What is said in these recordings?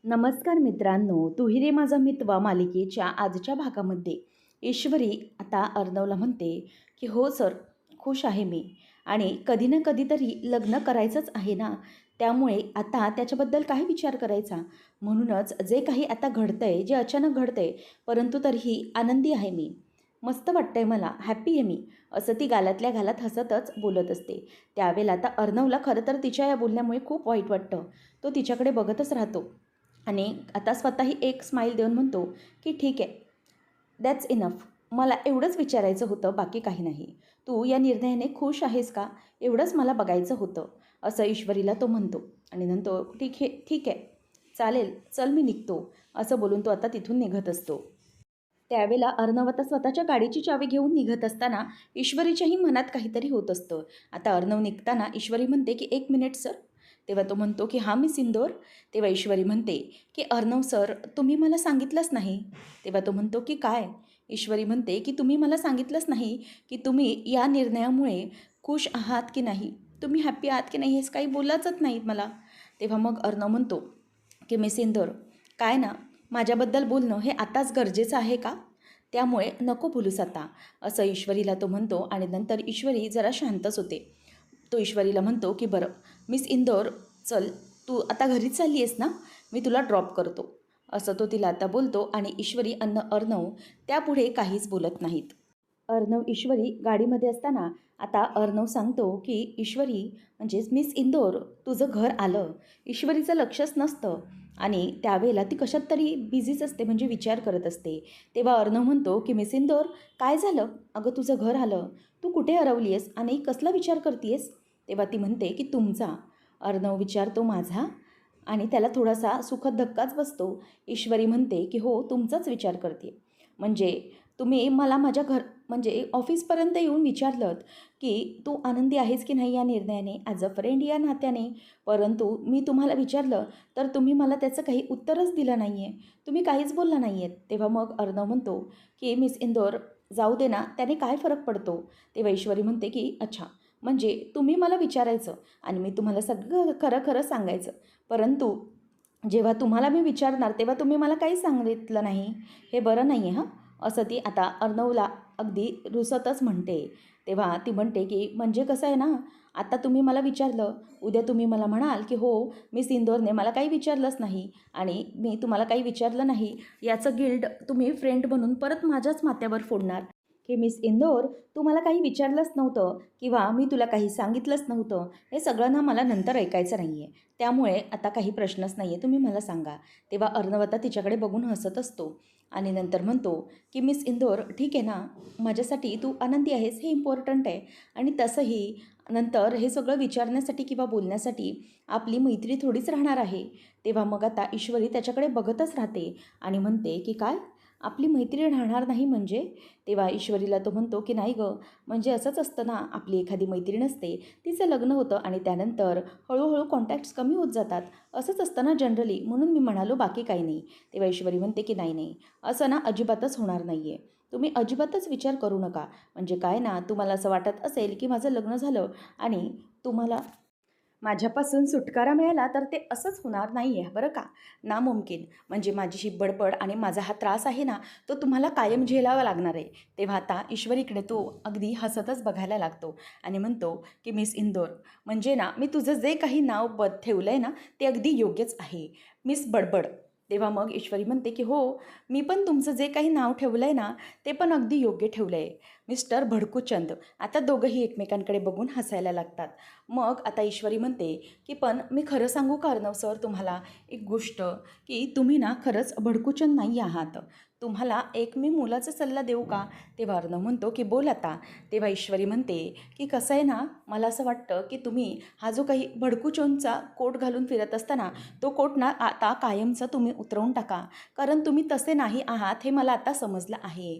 नमस्कार मित्रांनो, "तू रे माझा मितवा" मालिकेच्या आजच्या भागामध्ये ईश्वरी आता अर्णवला म्हणते, की "हो सर, खुश आहे मी आणि कधी ना कधीतरी लग्न करायचंच आहे ना, त्यामुळे आता त्याच्याबद्दल काय विचार करायचा? म्हणूनच जे काही आता घडतंय, जे अचानक घडतंय, परंतु तरीही आनंदी आहे मी. मस्त वाटतंय मला, हॅपी आहे मी." असं ती गालातल्या गालात हसतच बोलत असते. त्यावेळेला आता अर्णवला खरं तर तिच्या या बोलण्यामुळे खूप वाईट वाटतं. तो तिच्याकडे बघतच राहतो. आणि आता स्वतःही एक स्माईल देऊन म्हणतो, की "ठीक आहे, दॅट्स इनफ. मला एवढंच विचारायचं होतं, बाकी काही नाही. तू या निर्णयाने खुश आहेस का? एवढंच मला बघायचं होतं." असं ईश्वरीला तो म्हणतो आणि म्हणतो, ठीक आहे, चालेल, चल मी निघतो." असं बोलून तो आता तिथून निघत असतो. त्यावेळेला अर्णव आता स्वतःच्या गाडीची चावी घेऊन निघत असताना ईश्वरीच्याही मनात काहीतरी होत असतं. आता अर्णव निघताना ईश्वरी म्हणते, की "1 मिनिट सर." तेव्हा तो म्हणतो, की "हां मिस इंदोर." तेव्हा ईश्वरी म्हणते, की "अर्णव सर, तुम्ही मला सांगितलंच नाही." तेव्हा तो म्हणतो, की "काय?" ईश्वरी म्हणते, की "तुम्ही मला सांगितलंच नाही, की तुम्ही या निर्णयामुळे खुश आहात की नाही? तुम्ही हॅप्पी आहात की नाही? हेच काही बोललाचच नाहीत मला." तेव्हा मग अर्णव म्हणतो, की "मिस इंदोर, काय ना, माझ्याबद्दल बोलणं हे आताच गरजेचं आहे का? त्यामुळे नको बोलूस आता." असं ईश्वरीला तो म्हणतो आणि नंतर ईश्वरी जरा शांतच होते. तो ईश्वरीला म्हणतो, की "बरं मिस इंदोर, चल, तू आता घरीच चालली आहेस ना? मी तुला ड्रॉप करतो." असं तो तिला आता बोलतो आणि ईश्वरी अर्णव त्यापुढे काहीच बोलत नाहीत. अर्णव ईश्वरी गाडीमध्ये असताना आता अर्णव सांगतो, की "ईश्वरी, म्हणजेच मिस इंदोर, तुझं घर आलं." ईश्वरीचं लक्षच नसतं आणि त्यावेळेला ती कशात तरी बिझीच असते, म्हणजे विचार करत असते. तेव्हा अर्णव म्हणतो, की "मिस इंदोर, काय झालं? अगं तुझं घर आलं. तू कुठे हरवली आहेस आणि कसला विचार करते आहेस?" तेव्हा ती म्हणते, की "तुमचा." अर्णव विचारतो, "माझा?" आणि त्याला थोडासा सुखद धक्काच बसतो. ईश्वरी म्हणते, की "हो, तुमचाच विचार करते. म्हणजे तुम्ही मला माझ्या म्हणजे ऑफिसपर्यंत येऊन विचारलंत, की तू आनंदी आहेस की नाही या निर्णयाने ॲज अ फ्रेंड या नात्याने. परंतु मी तुम्हाला विचारलं, तर तुम्ही मला त्याचं काही उत्तरच दिलं नाही आहे. तुम्ही काहीच बोलला नाही आहेत." तेव्हा मग अर्णव म्हणतो, की "मिस इंदोर, जाऊ दे ना, त्याने काय फरक पडतो?" तेव्हा ईश्वरी म्हणते, की "अच्छा, म्हणजे तुम्ही मला विचारायचं आणि मी तुम्हाला सगळं खरं-खरं सांगायचं. परंतु जेव्हा तुम्हाला मी विचारणार, तेव्हा तुम्ही मला काहीच सांगितलं नाही. हे बरं नाही आहे हां." असं ती आता अर्णवला अगदी रुसतच म्हणते. तेव्हा ती म्हणते, की "म्हणजे कसं आहे ना, आता तुम्ही मला विचारलं, उद्या तुम्ही मला म्हणाल, की 'हो, मिस इंदोरने मला काही विचारलंच नाही आणि मी तुम्हाला काही विचारलं नाही.' याचं गिल्ट तुम्ही फ्रेंड बनून परत माझ्याच माथ्यावर फोडणार, की 'मिस इंदोर, तू मला काही विचारलंच नव्हतं किंवा मी तुला काही सांगितलंच नव्हतं.' हे सगळं ना मला नंतर ऐकायचं नाही आहे. त्यामुळे आता काही प्रश्नच नाही आहे, तुम्ही मला सांगा." तेव्हा अर्णव आता तिच्याकडे बघून हसत असतो आणि नंतर म्हणतो, की "मिस इंदोर, ठीक आहे ना, माझ्यासाठी तू आनंदी आहेस हे इम्पॉर्टंट आहे आणि तसंही नंतर हे सगळं विचारण्यासाठी किंवा बोलण्यासाठी आपली मैत्री थोडीच राहणार आहे." तेव्हा मग आता ईश्वरी त्याच्याकडे बघतच राहते आणि म्हणते, की "काय? आपली मैत्री राहणार नाही म्हणजे?" तेव्हा ईश्वरीला तो म्हणतो, की "नाही गं, म्हणजे असंच असतं ना, आपली एखादी मैत्रीण असते, तिचं लग्न होतं आणि त्यानंतर हळूहळू कॉन्टॅक्ट्स कमी होत जातात. असंच असतं ना जनरली, म्हणून मी म्हणालो, बाकी काही नाही." तेव्हा ईश्वरी म्हणते, की "नाही, नाही, असं ना अजिबातच होणार नाही आहे. तुम्ही अजिबातच विचार करू नका. म्हणजे काय ना, तुम्हाला असं वाटत असेल, की माझं लग्न झालं आणि तुम्हाला माझ्यापासून सुटकारा मिळाला, तर ते असंच होणार नाही आहे बरं का, नामुमकिन. म्हणजे माझी ही बडबड आणि माझा हा त्रास आहे ना, तो तुम्हाला कायम झेलावा लागणार आहे." तेव्हा आता ईश्वरीकडे तो अगदी हसतच बघायला लागतो आणि म्हणतो, की "मिस इंदोर, म्हणजे ना, मी तुझं जे काही नाव ठेवलं आहे ना, ते अगदी योग्यच आहे, मिस बडबड." तेव्हा मग ईश्वरी म्हणते, की "हो, मी पण तुमचं जे काही नाव ठेवलं आहे ना, ते पण अगदी योग्य ठेवलं आहे, मिस्टर भडकूचंद." आता दोघंही एकमेकांकडे बघून हसायला लागतात. मग आता ईश्वरी म्हणते, की "पण मी खरं सांगू का अर्णव सर तुम्हाला एक गोष्ट, की तुम्ही ना खरंच भडकूचंद नाही आहात. तुम्हाला एक मी मोलाचा सल्ला देऊ का?" तेव्हा अर्णव म्हणतो, की "बोल आता." तेव्हा ईश्वरी म्हणते, की "कसं आहे ना, मला असं वाटतं, की तुम्ही हा जो काही भडकूचंदचा कोट घालून फिरत असताना, तो कोट ना आता कायमचा तुम्ही उतरवून टाका. कारण तुम्ही तसे नाही आहात हे मला आता समजलं आहे.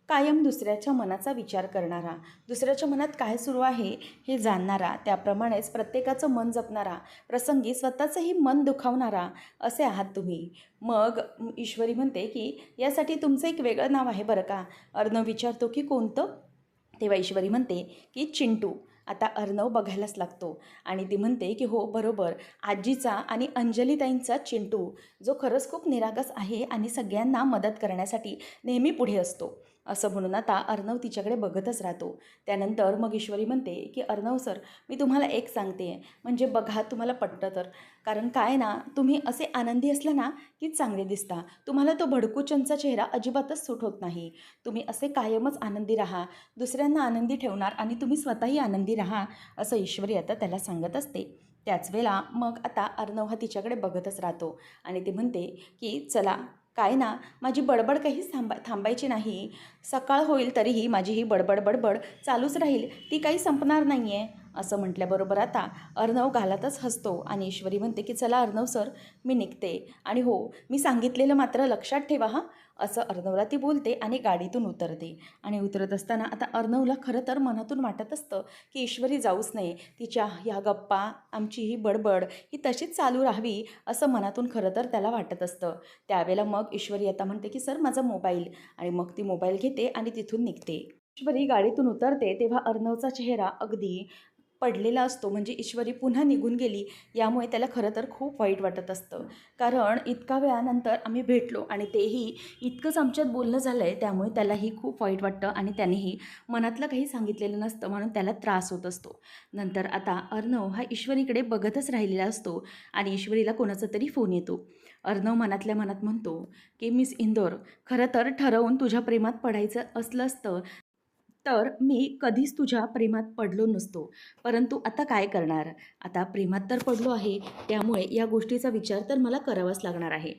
कायम दुसऱ्याच्या मनाचा विचार करणारा, दुसऱ्याच्या मनात काय सुरू आहे हे जाणणारा, त्याप्रमाणेच प्रत्येकाचं मन जपणारा, प्रसंगी स्वतःचंही मन दुखावणारा असे आहात तुम्ही." मग ईश्वरी म्हणते, की "यासाठी तुमचं एक वेगळं नाव आहे बरं का?" अर्णव विचारतो, की "कोणतं?" तेव्हा ईश्वरी म्हणते, की "चिंटू." आता अर्णव बघायलाच लागतो आणि ती म्हणते की हो बरोबर, आजीचा आणि अंजलीताईंचा चिंटू जो खरंच खूप निरागस आहे आणि सगळ्यांना मदत करण्यासाठी नेहमी पुढे असतो, असं म्हणून आता अर्णव तिच्याकडे बघतच राहतो. त्यानंतर मग ईश्वरी म्हणते की अर्णव सर, मी तुम्हाला एक सांगते, म्हणजे बघा तुम्हाला पटतं तर, कारण काय ना, तुम्ही असे आनंदी असला ना की चांगले दिसता. तुम्हाला तो भडकूचंचा चेहरा अजिबातच सूट होत नाही. तुम्ही असे कायमच आनंदी राहा, दुसऱ्यांना आनंदी ठेवणार आणि तुम्ही स्वतःही आनंदी राहा, असं ईश्वरी आता त्याला सांगत असते. त्याच वेळेला मग आता अर्णव हा तिच्याकडे बघतच राहतो आणि ते म्हणते की चला, काय ना, माझी बडबड काहीच थांबायची नाही. सकाळ होईल तरीही माझी ही बडबड बडबड चालूच राहील, ती काही संपणार नाही आहे, असं म्हटल्याबरोबर आता अर्णव गालातच हसतो आणि ईश्वरी म्हणते की चला अर्णव सर, मी निघते आणि हो, मी सांगितलेलं मात्र लक्षात ठेवा हां, असं अर्णवला ती बोलते आणि गाडीतून उतरते. आणि उतरत असताना आता अर्णवला खरं तर मनातून वाटत असतं की ईश्वरी जाऊच नये, तिच्या ह्या गप्पा, आमची ही बडबड ही तशीच चालू राहावी, असं मनातून खरं तर त्याला वाटत असतं. त्यावेळेला मग ईश्वरी आता म्हणते की सर माझा मोबाईल, आणि मग ती मोबाईल घेते आणि तिथून निघते. ईश्वरी गाडीतून उतरते तेव्हा अर्णवचा चेहरा अगदी पडलेला असतो, म्हणजे ईश्वरी पुन्हा निघून गेली यामुळे त्याला खरं तर खूप वाईट वाटत असतं. कारण इतका वेळानंतर आम्ही भेटलो आणि तेही इतकंच आमच्यात बोलणं झालं आहे, त्यामुळे त्यालाही खूप वाईट वाटतं आणि त्यानेही मनातलं काही सांगितलेलं नसतं, म्हणून त्याला त्रास होत असतो. नंतर आता अर्णव हा ईश्वरीकडे बघतच राहिलेला असतो आणि ईश्वरीला कोणाचा तरी फोन येतो. अर्णव मनातल्या मनात म्हणतो की मिस इंदोर, खरं तर ठरवून तुझ्या प्रेमात पडायचं असलं असतं तर मी कधीच तुझ्या प्रेमात पडलो नसतो. परंतु आता काय करणार? आता प्रेमात तर पडलो आहे, त्यामुळे या गोष्टीचा विचार तर मला करावाच लागणार आहे.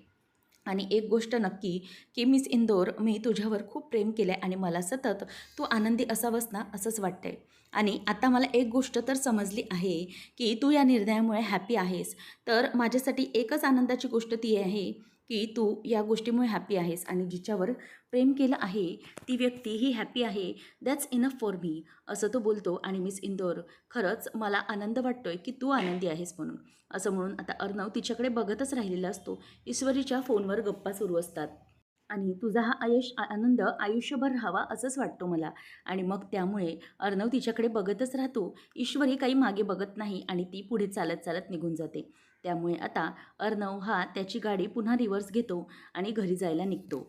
आणि एक गोष्ट नक्की, की मिस इंदोर, मी तुझ्यावर खूप प्रेम केलं आहे आणि मला सतत तू आनंदी असावंस ना असंच वाटतंय. आणि आता मला एक गोष्ट तर समजली आहे, की तू या निर्णयामुळे हॅपी आहेस. तर माझ्यासाठी एकच आनंदाची गोष्ट ती आहे, की तू या गोष्टीमुळे हॅपी आहेस आणि जिच्यावर प्रेम केलं आहे ती व्यक्ती ही हॅपी आहे. दॅट्स इनफ फॉर मी, असं तो बोलतो. आणि मिस इंदोर, खरंच मला आनंद वाटतोय की तू आनंदी आहेस म्हणून, असं म्हणून आता अर्णव तिच्याकडे बघतच राहिलेला असतो. ईश्वरीच्या फोनवर गप्पा सुरू असतात आणि तुझा हा आनंद आयुष्यभर राहावा असंच वाटतो मला. आणि मग त्यामुळे अर्णव तिच्याकडे बघतच राहतो. ईश्वरी काही मागे बघत नाही आणि ती पुढे चालत चालत निघून जाते. त्यामुळे आता अर्णव हा त्याची गाडी पुन्हा रिव्हर्स घेतो आणि घरी जायला निघतो.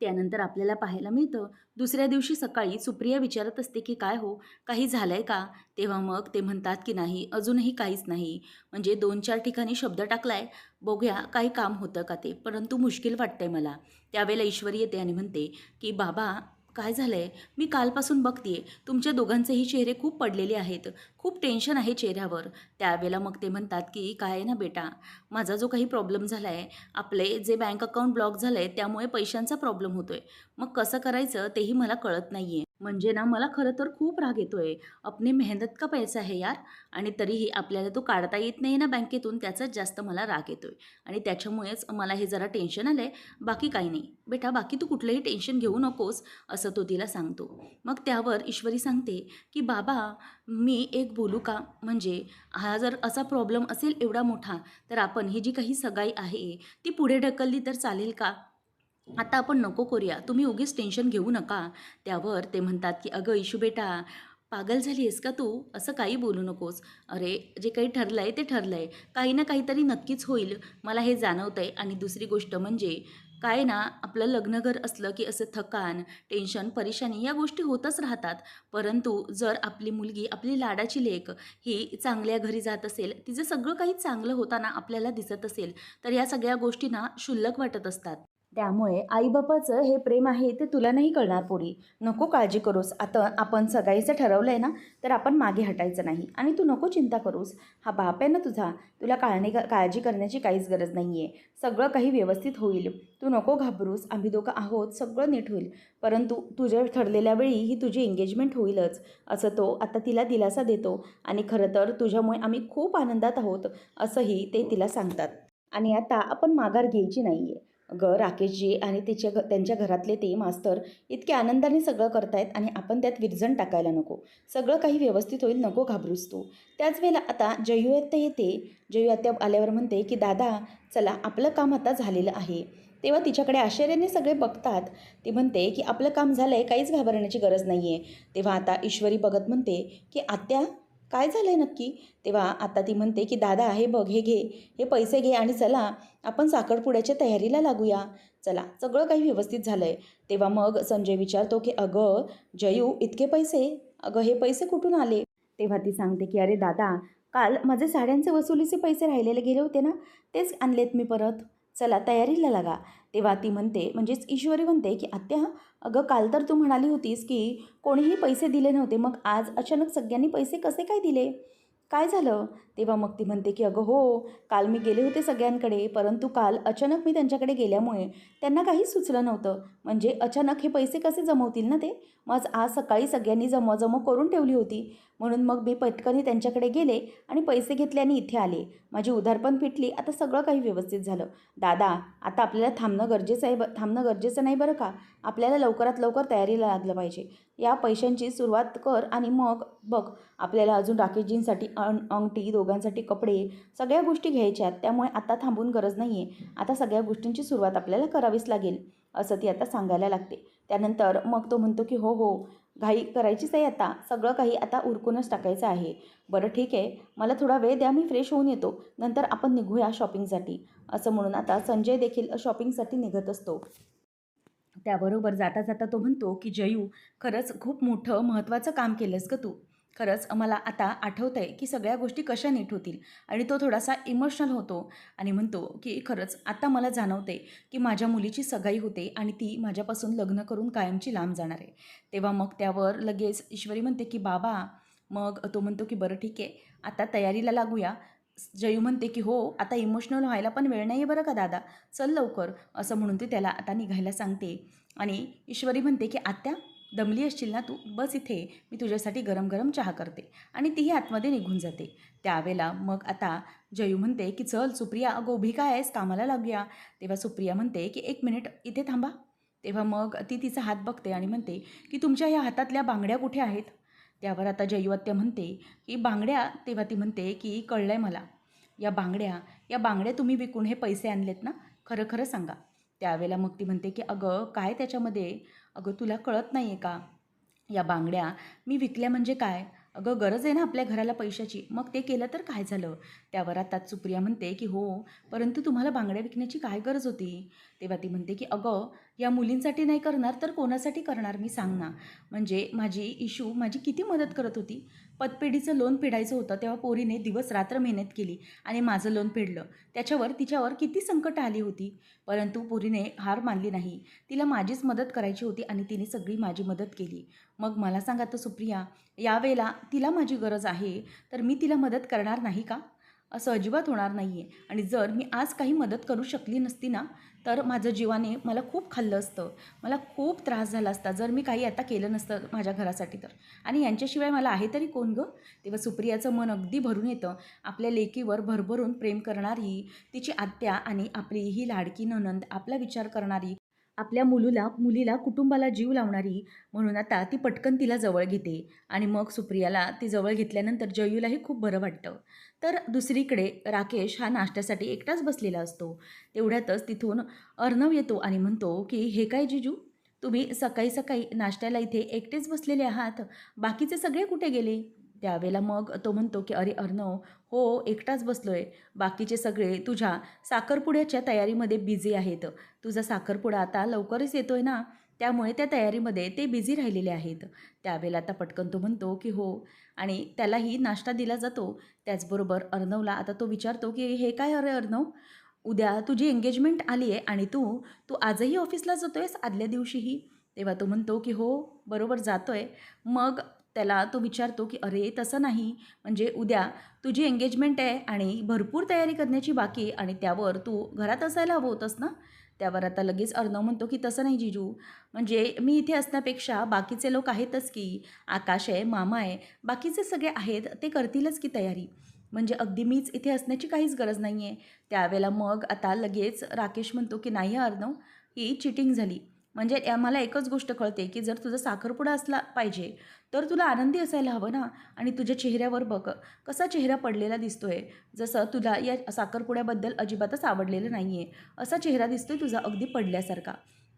त्यानंतर आपल्याला पाहायला मिळतं, दुसऱ्या दिवशी सकाळी सुप्रिया विचारत असते की काय हो, काही झालंय का? तेव्हा मग ते म्हणतात की नाही, अजूनही काहीच नाही. म्हणजे 2-4 ठिकाणी शब्द टाकलाय, बघूया काही काम होतं का ते, परंतु मुश्किल वाटतंय मला. त्यावेळेला ईश्वरी येते आणि म्हणते की बाबा, काय झालंय? मी कालपासून बघतेय तुमच्या दोघांचेही चेहरे खूप पडलेले आहेत, खूप टेन्शन आहे चेहऱ्यावर. त्यावेळेला मग ते म्हणतात की काय आहे ना बेटा, माझा जो काही प्रॉब्लेम झाला आहे, आपले जे बँक अकाउंट ब्लॉक झालं आहे त्यामुळे पैशांचा प्रॉब्लेम होतो आहे. मग कसं करायचं तेही मला कळत नाही आहे. म्हणजे ना, मला खरं तर खूप राग येतो आहे. अपनी मेहनत का पैसा है यार, आणि तरीही आपल्याला तो काढता येत नाही ना बँकेतून, त्याचाच जास्त मला राग येतो आहे. आणि त्याच्यामुळेच मला हे जरा टेन्शन आलं आहे, बाकी काही नाही. बेटा, बाकी तू कुठलंही टेन्शन घेऊ नकोस, असं तो तिला सांगतो. मग त्यावर ईश्वरी सांगते की बाबा, मी एक बोलू का? म्हणजे हा जर असा प्रॉब्लेम असेल एवढा मोठा, तर आपण ही जी काही सगाई आहे ती पुढे ढकलली तर चालेल का? आता आपण नको करूया, तुम्ही उगीच टेन्शन घेऊ नका. त्यावर ते म्हणतात की अगं इशू बेटा, पागल झाली आहेस का तू? असं काही बोलू नकोस. अरे, जे काही ठरलं आहे ते ठरलं आहे, काही ना काहीतरी नक्कीच होईल, मला हे जाणवतं आहे. आणि दुसरी गोष्ट म्हणजे काय ना, आपलं लग्नघर असलं की असं थकान, टेन्शन, परेशानी या गोष्टी होतच राहतात. परंतु जर आपली मुलगी, आपली लाडाची लेक ही चांगल्या घरी जात असेल, तिचं सगळं काही चांगलं होताना आपल्याला दिसत असेल, तर या सगळ्या गोष्टींना क्षुल्लक वाटत असतात. त्यामुळे आईबापाचं हे प्रेम आहे ते तुला नाही कळणार पोरी. नको काळजी करूस. आता आपण सगाईचं ठरवलं आहे ना, तर आपण मागे हटायचं नाही आणि तू नको चिंता करूस. हा बाप आहे ना तुझा, तुला काळजी करण्याची काहीच गरज नाही आहे. सगळं काही व्यवस्थित होईल. तू नको घाबरूस, आम्ही दोघं आहोत, सगळं नीट होईल. परंतु तुझ्या ठरलेल्या वेळी ही तुझी एंगेजमेंट होईलच, असं तो आता तिला दिलासा देतो. आणि खरं तर तुझ्यामुळे आम्ही खूप आनंदात आहोत, असंही ते तिला सांगतात. आणि आता आपण माघार घ्यायची नाही आहे. अगं राकेशजी आणि त्यांच्या घरातले ते मास्तर इतके आनंदाने सगळं करतायत आणि आपण त्यात विरजण टाकायला नको. सगळं काही व्यवस्थित होईल, नको घाबरूस तू. त्याच वेळेला आता जयू आत्या येते. जयू आत्या आल्यावर म्हणते की दादा चला आपलं काम आता झालेलं आहे. तेव्हा तिच्याकडे आश्चर्याने सगळे बघतात. ती म्हणते की आपलं काम झालं आहे, काहीच घाबरण्याची गरज नाही आहे. तेव्हा आता ईश्वरी बघत म्हणते की आत्या काय झालं आहे नक्की. तेव्हा आता ती म्हणते की दादा हे बघ, हे घे, हे पैसे घे आणि चला आपण साखरपुड्याच्या तयारीला लागूया. चला सगळं काही व्यवस्थित झालं आहे. तेव्हा मग संजय विचारतो की अगं जयू इतके पैसे, अगं हे पैसे कुठून आले. तेव्हा ती सांगते की अरे दादा काल माझे साड्यांचे वसुलीचे पैसे राहिलेले गेले होते ना, तेच आणलेत मी परत. चला तयारीला लागा. तेव्हा ती म्हणते म्हणजेच ईश्वरी म्हणते की आत्या अगं काल तर तू म्हणाली होतीस की कोणीही पैसे दिले नव्हते, मग आज अचानक सगळ्यांनी पैसे कसे काय दिले, काय झालं. तेव्हा मग ती म्हणते की अगं हो, काल मी गेले होते सगळ्यांकडे, परंतु काल अचानक मी त्यांच्याकडे गेल्यामुळे त्यांना काहीच सुचलं नव्हतं. म्हणजे अचानक हे पैसे कसे जमवतील ना ते. मग आज सकाळी सगळ्यांनी जमवाजमव करून ठेवली होती, म्हणून मग मी पटकनी त्यांच्याकडे गेले आणि पैसे घेतले आणि इथे आले. माझी उधार पण फिटली, आता सगळं काही व्यवस्थित झालं. दादा आता आपल्याला थांबणं गरजेचं आहे, थांबणं गरजेचं नाही बरं का. आपल्याला लवकरात लवकर तयारीला लागलं पाहिजे. या पैशांची सुरुवात कर आणि मग बघ आपल्याला अजून राकेशजींसाठी अंगठी, दोघांसाठी कपडे, सगळ्या गोष्टी घ्यायच्या आहेत. त्यामुळे आता थांबून गरज नाही आहे. आता सगळ्या गोष्टींची सुरुवात आपल्याला करावीच लागेल, असं ती आता सांगायला लागते. त्यानंतर मग तो म्हणतो की हो हो, घाई करायचीच आहे आता, सगळं काही आता उरकूनच टाकायचं आहे. बरं ठीक आहे, मला थोडा वेळ द्या, मी फ्रेश होऊन येतो, नंतर आपण निघूया शॉपिंगसाठी. असं म्हणून आता संजय देखील शॉपिंगसाठी निघत असतो. त्याबरोबर जाता जाता तो म्हणतो की जयू खरंच खूप मोठं महत्त्वाचं काम केलंस गं तू. खरंच मला आता आठवतं आहे की सगळ्या गोष्टी कशा नीट होतील. आणि तो थोडासा इमोशनल होतो आणि म्हणतो की खरंच आता मला जाणवते की माझ्या मुलीची सगाई होते आणि ती माझ्यापासून लग्न करून कायमची लांब जाणार आहे. तेव्हा मग त्यावर लगेच ईश्वरी म्हणते की बाबा, मग तो म्हणतो की बरं ठीक आहे, आता तयारीला लागूया. जयू म्हणते की हो, आता इमोशनल व्हायला पण वेळ नाही आहे बरं का दादा, चल लवकर. असं म्हणून ती त्याला आता निघायला सांगते. आणि ईश्वरी म्हणते की आत्या दमली असशील ना तू, बस इथे, मी तुझ्यासाठी गरम गरम चहा करते. आणि तीही आतमध्ये निघून जाते. त्यावेळेला मग आता जयू म्हणते की चल सुप्रिया, अगं उभी काय आहेस, कामाला लागूया. तेव्हा सुप्रिया म्हणते की एक मिनिट इथे थांबा. तेव्हा मग ती तिचा हात बघते आणि म्हणते की तुमच्या ह्या हातातल्या बांगड्या कुठे आहेत. त्यावर आता जयू आत्या म्हणते की बांगड्या. तेव्हा ती म्हणते की कळलं आहे मला, या बांगड्या तुम्ही विकून हे पैसे आणलेत ना, खरं खरं सांगा. त्यावेळेला मग ती म्हणते की अगं काय त्याच्यामध्ये, अगं तुला कळत नाही आहे का, या बांगड्या मी विकल्या म्हणजे काय, अगं गरज आहे ना आपल्या घराला पैशाची, मग ते केलं तर काय झालं. त्यावर आता सुप्रिया म्हणते की हो, परंतु तुम्हाला बांगड्या विकण्याची काय गरज होती. तेव्हा ती म्हणते की अगं या मुलींसाठी नाही करणार तर कोणासाठी करणार मी सांग ना. म्हणजे माझी इशू माझी किती मदत करत होती. पतपेढीचं लोन फेडायचं होतं तेव्हा पोरीने दिवस रात्र मेहनत केली आणि माझं लोन फेडलं. त्याच्यावर तिच्यावर किती संकट आली होती, परंतु पोरीने हार मानली नाही. तिला माझीच मदत करायची होती आणि तिने सगळी माझी मदत केली. मग मला सांगा तर सुप्रिया, यावेळेला तिला माझी गरज आहे तर मी तिला मदत करणार नाही का. असं अजिबात होणार नाही आहे. आणि जर मी आज काही मदत करू शकली नसती ना, तर माझं जीवाने मला खूप खाल्लं असतं, मला खूप त्रास झाला असता जर मी काही आता केलं नसतं माझ्या घरासाठी तर. आणि यांच्याशिवाय मला आहे तरी कोण गं. तेव्हा सुप्रियाचं मन अगदी भरून येतं. आपल्या लेकीवर भरभरून प्रेम करणारी तिची आत्या आणि आपली ही लाडकी नणंद, आपला विचार करणारी, आपल्या मुलीला कुटुंबाला जीव लावणारी, म्हणून आता ती पटकन तिला जवळ घेते. आणि मग सुप्रियाला ती जवळ घेतल्यानंतर जयूलाही खूप बरं वाटतं. तर दुसरीकडे राकेश हा नाश्त्यासाठी एकटाच बसलेला असतो. तेवढ्यातच तिथून अर्णव येतो आणि म्हणतो की हे काय जिजू, तुम्ही सकाळी सकाळी नाश्त्याला इथे एकटेच बसलेले आहात, बाकीचे सगळे कुठे गेले. त्यावेळेला मग तो म्हणतो की अरे अर्णव, हो एकटाच बसलोय, बाकीचे सगळे तुझ्या साखरपुड्याच्या तयारीमध्ये बिझी आहेत. तुझा साखरपुडा आता लवकरच येतोय ना, त्यामुळे त्या तयारीमध्ये ते बिझी राहिलेले आहेत. त्यावेळेला आता पटकन तो म्हणतो की हो, आणि त्यालाही नाश्ता दिला जातो. त्याचबरोबर अर्णवला आता तो विचारतो की हे काय अरे अर्णव, उद्या तुझी एंगेजमेंट आली आहे आणि तू तू आजही ऑफिसला जातो आहेस आदल्या दिवशीही. तेव्हा तो म्हणतो की हो बरोबर जातो आहे. मग त्याला तो विचारतो की अरे तसं नाही, म्हणजे उद्या तुझी एंगेजमेंट आहे आणि भरपूर तयारी करण्याची बाकी आहे आणि त्यावर तू घरात असायला हवं होतंस ना. त्यावर आता लगेच अर्णव म्हणतो की तसं नाही जीजू, म्हणजे मी इथे असण्यापेक्षा बाकीचे लोक आहेतच की, आकाश आहे, मामा आहे, बाकीचे सगळे आहेत, ते करतीलच की तयारी. म्हणजे अगदी मीच इथे असण्याची काहीच गरज नाही आहे. त्यावेळेला मग आता लगेच राकेश म्हणतो की नाही अर्णव, ही चिटिंग झाली. म्हणजे मला एकच गोष्ट कळते की जर तुझा साखरपुडा असला पाहिजे तर तुला आनंदी असायला हवं ना. आणि तुझ्या चेहऱ्यावर बघ कसा चेहरा पडलेला दिसतोय, जसं तुला या साखरपुड्याबद्दल अजिबातच आवडलेलं नाही आहे असा चेहरा दिसतोय तुझा, अगदी पडल्यासारखा.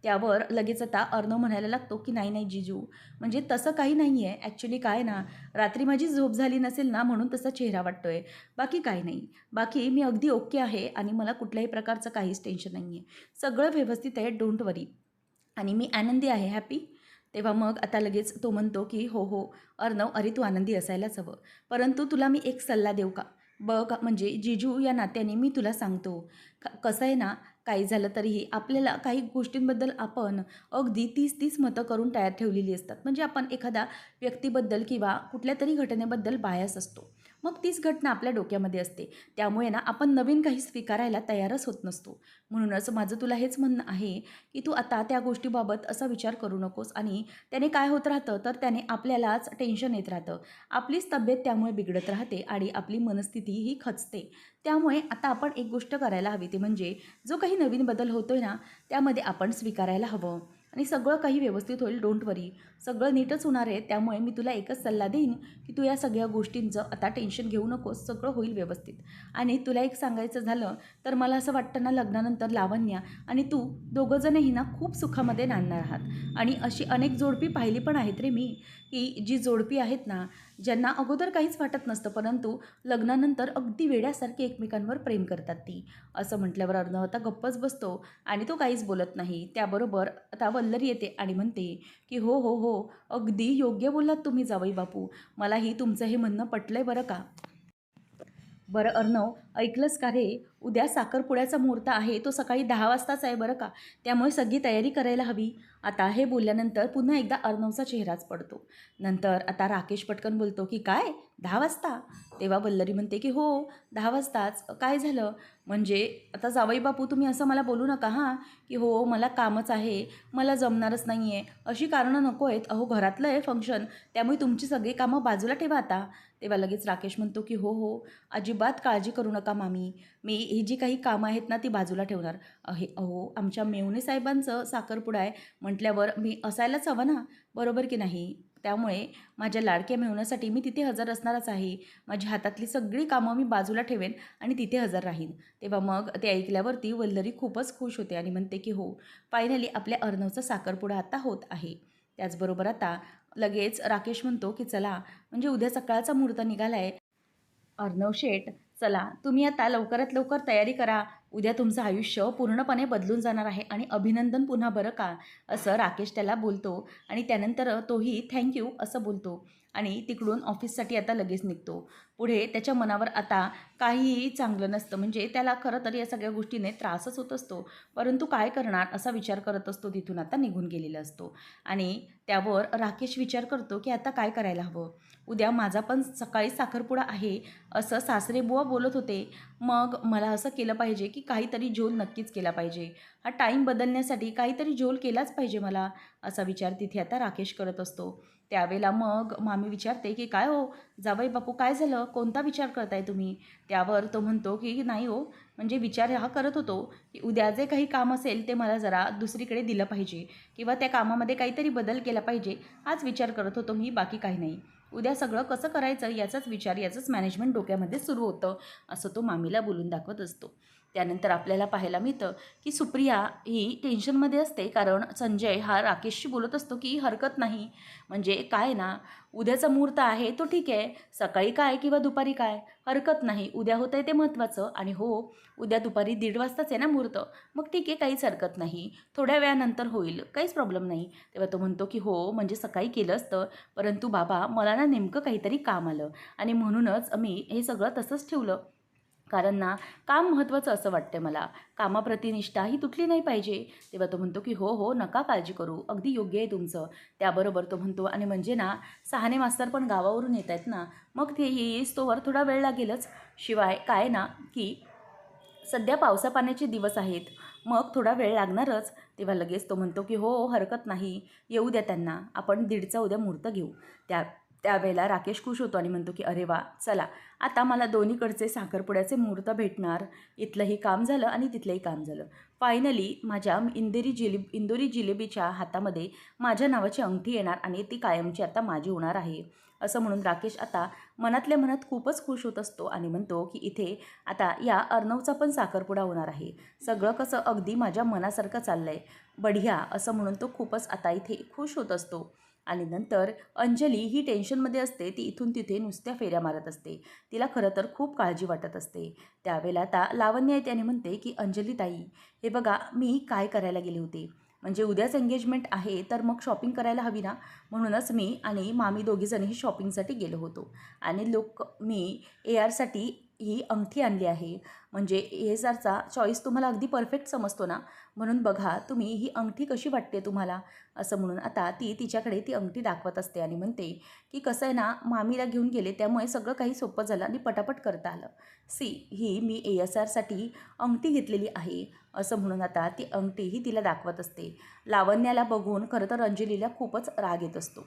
त्यावर लगेच आता अर्णव म्हणायला लागतो की नाही नाही जिजू, म्हणजे तसं काही नाही आहे. ॲक्च्युली काय ना, रात्री माझी झोप झाली नसेल ना म्हणून तसा चेहरा वाटतोय, बाकी काही नाही. बाकी मी अगदी ओके आहे आणि मला कुठल्याही प्रकारचं काहीच टेन्शन नाही आहे. सगळं व्यवस्थित आहे, डोंट वरी. आणि मी आनंदी आहे, हॅपी. तेव्हा मग आता लगेच तो म्हणतो की हो हो अर्णव, अरे तू आनंदी असायलाच हवं. परंतु तुला मी एक सल्ला देऊ का? बघ म्हणजे जिजू या नात्याने मी तुला सांगतो, कसं आहे ना, काही झालं तरीही आपल्याला काही गोष्टींबद्दल आपण अगदी 30-30 मतं करून तयार ठेवलेली असतात. म्हणजे आपण एखाद्या व्यक्तीबद्दल किंवा कुठल्या तरी घटनेबद्दल बायस असतो. मग तीच घटना आपल्या डोक्यामध्ये असते. त्यामुळे ना आपण नवीन काही स्वीकारायला तयारच होत नसतो. म्हणूनच माझं तुला हेच म्हणणं आहे की तू आता त्या गोष्टीबाबत असा विचार करू नकोस. आणि त्याने काय होत राहतं तर त्याने आपल्यालाच टेन्शन येत राहतं. आपलीच तब्येत त्यामुळे बिघडत राहते आणि आपली मनस्थितीही खचते. त्यामुळे आता आपण एक गोष्ट करायला हवी, ती म्हणजे जो काही नवीन बदल होतोय ना त्यामध्ये आपण स्वीकारायला हवं आणि सगळं काही व्यवस्थित होईल, डोंट वरी. सगळं नीटच होणार आहे. त्यामुळे मी तुला एकच सल्ला देईन की तू या सगळ्या गोष्टींचं आता टेन्शन घेऊ नकोस, सगळं होईल व्यवस्थित. आणि तुला एक सांगायचं झालं तर मला असं वाटतं ना, लग्नानंतर लावण्या आणि तू दोघंजणही ना खूप सुखामध्ये नांदणार आहात. आणि अशी अनेक जोडपी पाहिली पण आहेत रे मी, की जी जोडपी आहेत ना, ज्यांना अगोदर काहीच वाटत नसतं परंतु लग्नानंतर अगदी वेड्यासारखी एकमेकांवर प्रेम करतात ती. असं म्हटल्यावर अर्णव आता गप्पच बसतो आणि तो काहीच बोलत नाही. त्याबरोबर आता वल्लरी येते आणि म्हणते की हो हो हो, अगदी योग्य बोललात तुम्ही जावई बापू, मलाही तुमचं हे म्हणणं पटलंय बरं का. बरं अर्णव, ऐकलंस का रे, उद्या साखरपुड्याचा मुहूर्त आहे, तो सकाळी 10 वाजताच आहे बरं का. त्यामुळे सगळी तयारी करायला हवी. आता हे बोलल्यानंतर पुन्हा एकदा अर्णवचा चेहराच पडतो. नंतर आता राकेश पटकन बोलतो की काय 10 वाजता? तेव्हा वल्लरी म्हणते की हो 10 वाजताच. काय झालं? म्हणजे आता जावई बापू तुम्ही असं मला बोलू नका हां, की हो मला कामच आहे, मला जमणारच नाही आहे, अशी कारणं नको आहेत. अहो घरातलं आहे फंक्शन, त्यामुळे तुमची सगळी कामं बाजूला ठेवा आता. तेव्हा लगेच राकेश म्हणतो की हो हो, अजिबात काळजी करू नका मामी, मी ही जी काही कामं आहेत ना ती बाजूला ठेवणार. अहो आमच्या मेव्हणे साहेबांचं साखरपुडा आहे म्हटल्यावर मी असायलाच हवं ना, बरोबर की नाही? त्यामुळे माझ्या लाडक्या मेव्हण्यासाठी मी तिथे हजर असणारच आहे. माझी हातातली सगळी कामं मी बाजूला ठेवेन आणि तिथे हजर राहीन. तेव्हा मग ते ऐकल्यावरती वल्लरी खूपच खुश होते आणि म्हणते की हो, फायनली आपल्या अर्णवचा साखरपुडा आता होत आहे. त्याचबरोबर आता लगेच राकेश म्हणतो की चला, म्हणजे उद्या सकाळचा मुहूर्त निघाला आहे. अर्णव शेठ, चला तुम्ही आता लवकरात लवकर तयारी करा. उद्या तुमचं आयुष्य पूर्णपणे बदलून जाणार आहे आणि अभिनंदन पुन्हा बरं का, असं राकेश त्याला बोलतो. आणि त्यानंतर तोही थँक्यू असं बोलतो आणि तिकडून ऑफिससाठी आता लगेच निघतो. पुढे त्याच्या मनावर आता काहीही चांगलं नसतं. म्हणजे त्याला खरं तर या सगळ्या गोष्टीने त्रासच होत असतो, परंतु काय करणार असा विचार करत असतो. तिथून आता निघून गेलेला असतो. आणि त्यावर राकेश विचार करतो की आता काय करायला हवं. उद्या माझा पण सकाळी साखरपुडा आहे असं सासरेबुवा बोलत होते. मग मला असं केलं पाहिजे की काहीतरी झोल नक्कीच केला पाहिजे. हा टाईम बदलण्यासाठी काहीतरी झोल केलाच पाहिजे मला, असा विचार तिथे आता राकेश करत असतो. त्यावेळेला मग मामी विचारते की काय हो जावई बापू, काय झालं, कोणता विचार करताय तुम्ही? त्यावर तो म्हणतो की नाही हो, म्हणजे विचार हा करत होतो की उद्या जे काही काम असेल ते मला जरा दुसरीकडे दिलं पाहिजे किंवा त्या कामामध्ये काहीतरी बदल केला पाहिजे, हाच विचार करत होतो मी, बाकी काही नाही. उद्या सगळं कसं करायचं याचाच विचार, याचंच मॅनेजमेंट डोक्यामध्ये सुरू होतं, असं तो मामीला बोलून दाखवत असतो. त्यानंतर आपल्याला पाहायला मिळतं की सुप्रिया ही टेन्शनमध्ये असते, कारण संजय हा राकेशशी बोलत असतो की हरकत नाही, म्हणजे काय ना, उद्याचा मुहूर्त आहे तो ठीक आहे, सकाळी काय किंवा दुपारी काय हरकत नाही, उद्या होतं आहे ते महत्त्वाचं. आणि हो, उद्या दुपारी 1:30 वाजताच आहे ना मुहूर्त, मग ठीक आहे, काहीच हरकत नाही, थोड्या वेळानंतर होईल, काहीच प्रॉब्लेम नाही. तेव्हा तो म्हणतो की हो म्हणजे सकाळी केलं असतं, परंतु बाबा मला ना नेमकं काहीतरी काम आलं आणि म्हणूनच मी हे सगळं तसंच ठेवलं. कारण ना काम महत्त्वाचं असं वाटतं मला, कामाप्रती निष्ठा ही तुटली नाही पाहिजे. तेव्हा तो म्हणतो की हो हो नका काळजी करू, अगदी योग्य आहे तुमचं. त्याबरोबर तो म्हणतो आणि म्हणजे ना सहाने मास्तर पण गावावरून येत आहेत ना, मग ते येईस्तोवर थोडा वेळ लागेलच. शिवाय काय ना की सध्या पावसा पाण्याचे दिवस आहेत, मग थोडा वेळ लागणारच. तेव्हा लगेच तो म्हणतो की हो हरकत नाही, येऊ द्या त्यांना, आपण 1:30चा उद्या मुहूर्त घेऊ. त्यावेळेला राकेश खुश होतो आणि म्हणतो की अरे वा, चला आता मला दोन्हीकडचे साखरपुड्याचे मुहूर्त भेटणार. इथलंही काम झालं आणि तिथलंही काम झालं. फायनली माझ्या इंदोरी जिलेबीच्या हातामध्ये माझ्या नावाची अंगठी येणार आणि ती कायमची आता माझी होणार आहे. असं म्हणून राकेश आता मनातल्या मनात खूपच खुश होत असतो आणि म्हणतो की इथे आता या अर्णवचा पण साखरपुडा होणार आहे. सगळं कसं अगदी माझ्या मनासारखं चाललं आहे, बढिया, असं म्हणून तो खूपच आता इथे खुश होत असतो. आणि नंतर अंजली ही टेन्शनमध्ये असते. ती इथून तिथे नुसत्या फेऱ्या मारत असते. तिला खरं तर खूप काळजी वाटत असते. त्यावेळेला आता लावण्य येते आणि म्हणते की अंजली ताई, हे बघा मी काय करायला गेले होते. म्हणजे उद्याच एंगेजमेंट आहे तर मग शॉपिंग करायला हवी ना, म्हणूनच मी आणि मामी दोघीजणही शॉपिंगसाठी गेलो होतो. आणि मी ARसाठी ही अंगठी आणली आहे. म्हणजे ASRचा चॉईस तुम्हाला अगदी परफेक्ट समजतो ना, म्हणून बघा तुम्ही ही अंगठी कशी वाटते तुम्हाला. असं म्हणून आता ती तिच्याकडे ती अंगठी दाखवत असते आणि म्हणते की कसं आहे ना, मामीला घेऊन गेले त्यामुळे सगळं काही सोपं झालं आणि पटापट करता आलं. ही मी ASRसाठी अंगठी घेतलेली आहे. असं म्हणून आता ती अंगठीही तिला दाखवत असते. लावण्याला बघून खरं तर अंजलीला खूपच राग येत असतो.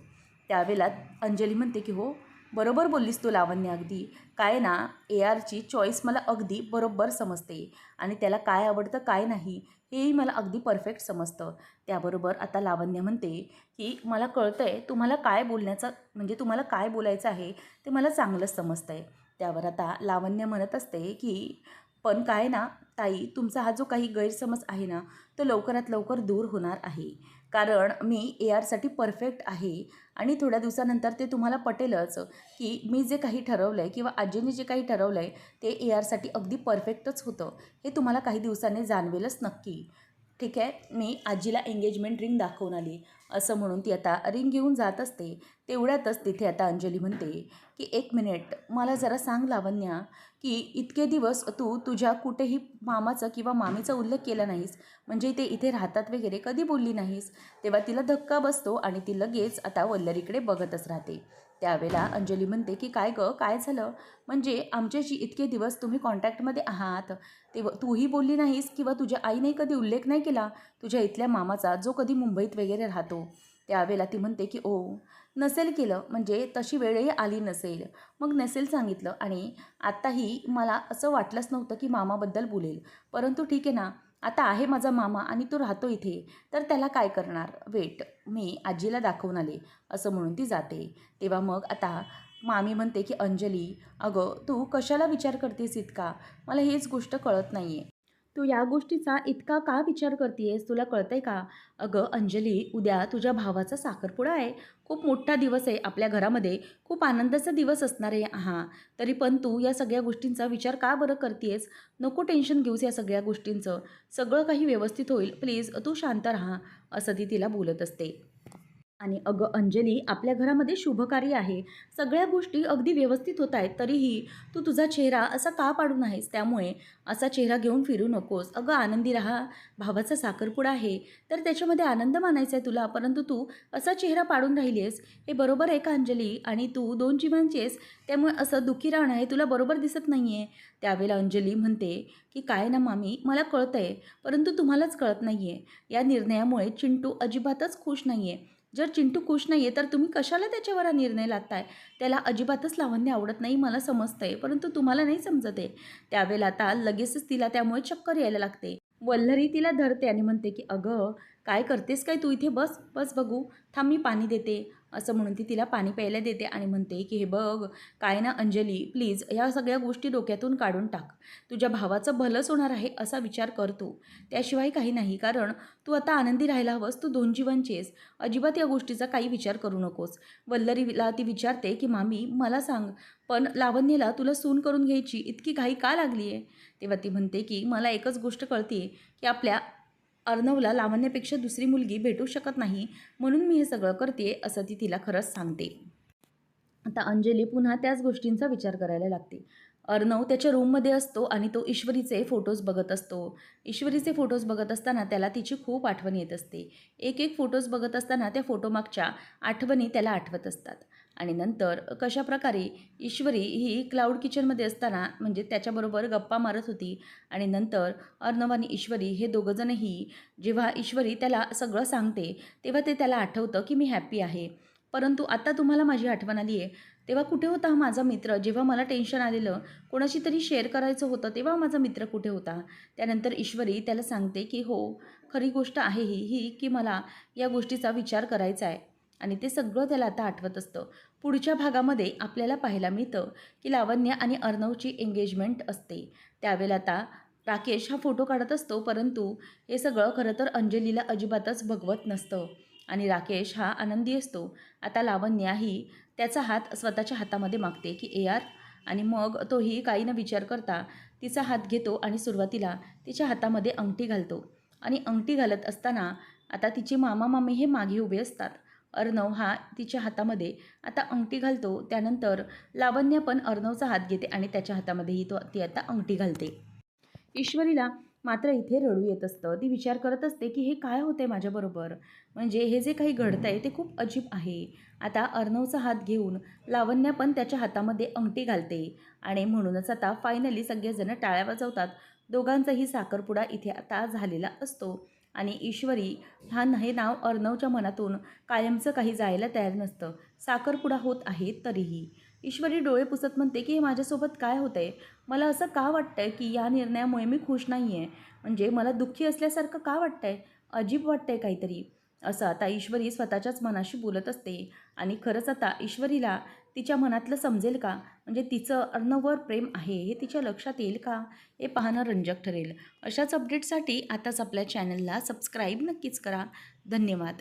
त्यावेळेला अंजली म्हणते की हो, बरोबर बोललीस तू लावण्य, अगदी काय ना, ARची चॉईस मला अगदी बरोबर समजते आणि त्याला काय आवडतं काय नाही हेही मला अगदी परफेक्ट समजतं. त्याबरोबर आता लावण्य म्हणते की मला कळतं आहे तुम्हाला काय बोलण्याचं, म्हणजे तुम्हाला काय बोलायचं आहे ते मला चांगलंच समजतं आहे. त्यावर आता लावण्य म्हणत असते की पण काय ना ताई, तुमचा हा जो काही गैरसमज आहे ना, तो लवकरात लवकर दूर होणार आहे. कारण मी ARसाठी परफेक्ट आहे आणि थोड्या दिवसानंतर ते तुम्हाला पटेलच की मी जे काही ठरवलं आहे किंवा आजीने जे काही ठरवलं आहे ते ARसाठी अगदी परफेक्टच होतं. हे तुम्हाला काही दिवसांनी जाणवेलच नक्की. ठीक आहे, मी आजीला एंगेजमेंट रिंग दाखवून आली. असं म्हणून ती आता रिंग घेऊन जात असते. तेवढ्यातच तिथे आता अंजली म्हणते की एक मिनिट, मला जरा सांग लावण्या, की इतके दिवस तू तुझ्या कुठेही मामाचा किंवा मामीचा उल्लेख केला नाहीस, म्हणजे ते इथे राहतात वगैरे कधी बोलली नाहीस. तेव्हा तिला धक्का बसतो आणि ती लगेच आता वल्लरीकडे बघतच राहते. त्यावेळेला अंजली म्हणते की काय गं, काय झालं? म्हणजे आमच्याशी इतके दिवस तुम्ही कॉन्टॅक्टमध्ये आहात, तेव्हा तूही बोलली नाहीस किंवा तुझ्या आईने कधी उल्लेख नाही केला तुझ्या इथल्या मामाचा, जो कधी मुंबईत वगैरे राहतो. त्यावेळेला ती म्हणते की ओ, नसेल केलं, म्हणजे तशी वेळही आली नसेल, मग नसेल सांगितलं. आणि आत्ताही मला असं वाटलंच नव्हतं की मामाबद्दल बोलेल, परंतु ठीक आहे ना, आता आहे माझा मामा आणि तो राहतो इथे, तर त्याला काय करणार. वेट, मी आजीला दाखवून आले. असं म्हणून ती जाते. तेव्हा मग आता मामी म्हणते की अंजली, अगं तू कशाला विचार करतेस इतका, मला हेच गोष्ट कळत नाही आहे. तू या गोष्टीचा इतका का विचार करतेयस, तुला कळतंय का? अगं अंजली, उद्या तुझ्या भावाचा साखरपुडा आहे. खूप मोठा दिवस आहे आपल्या घरामध्ये, खूप आनंदाचा दिवस असणार आहे हा. तरी पण तू या सगळ्या गोष्टींचा विचार का बरं करतेयस? नको टेन्शन घेऊस या सगळ्या गोष्टींचं. सगळं काही व्यवस्थित होईल. प्लीज तू शांत राहा, असं ती तिला बोलत असते. आणि अगं अंजली, आपल्या घरामध्ये शुभकार्य आहे, सगळ्या गोष्टी अगदी व्यवस्थित होत आहेत, तरीही तू तुझा चेहरा असा का पाडून आहेस? त्यामुळे असा चेहरा घेऊन फिरू नकोस. अगं आनंदी राहा, भावाचा साखरपुडा आहे तर त्याच्यामध्ये आनंद मानायचा आहे तुला, परंतु तू असा चेहरा पाडून राहिली आहेस, हे बरोबर आहे का अंजली? आणि तू 2 जीवांची आहेस, त्यामुळे असं दुःखी राहणं हे तुला बरोबर दिसत नाही आहे. त्यावेळेला अंजली म्हणते की काय ना मामी, मला कळतं आहे, परंतु तुम्हालाच कळत नाही आहे. या निर्णयामुळे चिंटू अजिबातच खुश नाही आहे. जर चिंटू खुश नाही आहे तर तुम्ही कशाला त्याच्यावर हा निर्णय लादताय? त्याला अजिबातच लावण्य आवडत नाही, मला समजतं आहे, परंतु तुम्हाला नाही समजत आहे. त्यावेळेला आता लगेचच तिला त्यामुळे चक्कर यायला लागते. वल्लरी तिला धरते आणि म्हणते की अगं काय करतेस काय तू इथे, बस बस बघू, थांब मी पाणी देते. असं म्हणून ती तिला पाणी प्यायला देते आणि म्हणते की हे बघ, काय ना अंजली, प्लीज ह्या सगळ्या गोष्टी डोक्यातून काढून टाक. तुझ्या भावाचं भलंच होणार आहे असा विचार कर तू, त्याशिवाय काही नाही. कारण तू आता आनंदी राहायला हवंस, तू 2 जीवांची आहेस. अजिबात या गोष्टीचा काही विचार करू नकोस. वल्लरीला ती विचारते की मामी मला सांग, पण लावण्यला तुला सून करून घ्यायची इतकी घाई का लागली आहे? तेव्हा ती म्हणते की मला एकच गोष्ट कळते की आपल्या अर्णवला लावण्यापेक्षा दुसरी मुलगी भेटू शकत नाही, म्हणून मी हे सगळं करते, असं ती तिला खरंच सांगते. आता अंजली पुन्हा त्याच गोष्टींचा विचार करायला लागते. अर्णव त्याच्या रूममध्ये असतो आणि तो ईश्वरीचे फोटोज बघत असतो. ईश्वरीचे फोटोज बघत असताना त्याला तिची खूप आठवण येत असते. एक एक फोटोज बघत असताना त्या फोटोमागच्या आठवणी त्याला आठवत असतात. आणि नंतर कशाप्रकारे ईश्वरी ही क्लाउड किचनमध्ये असताना म्हणजे त्याच्याबरोबर गप्पा मारत होती आणि नंतर अर्णव आणि ईश्वरी हे दोघंजणही जेव्हा ईश्वरी त्याला सगळं सांगते तेव्हा ते त्याला आठवतं की मी हॅप्पी आहे. परंतु आता तुम्हाला माझी आठवण आली आहे, तेव्हा कुठे होता हा माझा मित्र? जेव्हा मला टेन्शन आलेलं, कोणाशी तरी शेअर करायचं होतं, तेव्हा माझा मित्र कुठे होता? त्यानंतर ईश्वरी त्याला सांगते, की "हो, खरी गोष्ट आहे ही की मला या गोष्टीचा विचार करायचा आहे." आणि ते सगळं त्याला आता आठवत असतं. पुढच्या भागामध्ये आपल्याला पाहायला मिळतं, की लावण्य आणि अर्णवची एंगेजमेंट असते. त्यावेळेला आता राकेश हा फोटो काढत असतो, परंतु हे सगळं खरं तर अंजलीला अजिबातच बघवत नसतं आणि राकेश हा आनंदी असतो. आता लावण्या ही त्याचा हात स्वतःच्या हातामध्ये मागते, की "ए यार." आणि मग तोही काही न विचार करता तिचा हात घेतो आणि सुरुवातीला तिच्या हातामध्ये अंगठी घालतो. आणि अंगठी घालत असताना आता तिचे मामा-मामी हे मागे उभे असतात. अर्णव हा तिच्या हातामध्ये आता अंगठी घालतो. त्यानंतर लावण्य पण अर्णवचा हात घेते आणि त्याच्या हातामध्येही ती आता अंगठी घालते. ईश्वरीला मात्र इथे रडू येत असतं. ती विचार करत असते, की हे काय होतंय माझ्याबरोबर? म्हणजे हे जे काही घडतंय ते खूप अजीब आहे. आता अर्णवचा हात घेऊन लावण्या पण त्याच्या हातामध्ये अंगठी घालते आणि म्हणूनच आता फायनली सगळेजण टाळ्या वाजवतात. दोघांचाही साखरपुडा इथे आता झालेला असतो आणि ईश्वरी हे नाव अर्णवच्या मनातून कायमचं काही जायला तयार नसतं. साखरपुडा होत आहे तरीही. ईश्वरी डोळे पुसत म्हणते, की हे माझ्यासोबत काय होतंय? मला असं का वाटतंय, की या निर्णयामुळे मी खुश नाही आहे. म्हणजे मला दुःखी असल्यासारखं का वाटतंय? अजीब वाटतंय काहीतरी. असं आता ईश्वरी स्वतःच्याच मनाशी बोलत असते आणि खरंच आता ईश्वरीला तिच्या मनातलं समजेल का? म्हणजे तिचं अर्णववर प्रेम आहे हे तिच्या लक्षात येईल का? हे पाहणं रंजक ठरेल. अशाच अपडेटसाठी आताच आपल्या चॅनलला सबस्क्राईब नक्कीच करा. धन्यवाद.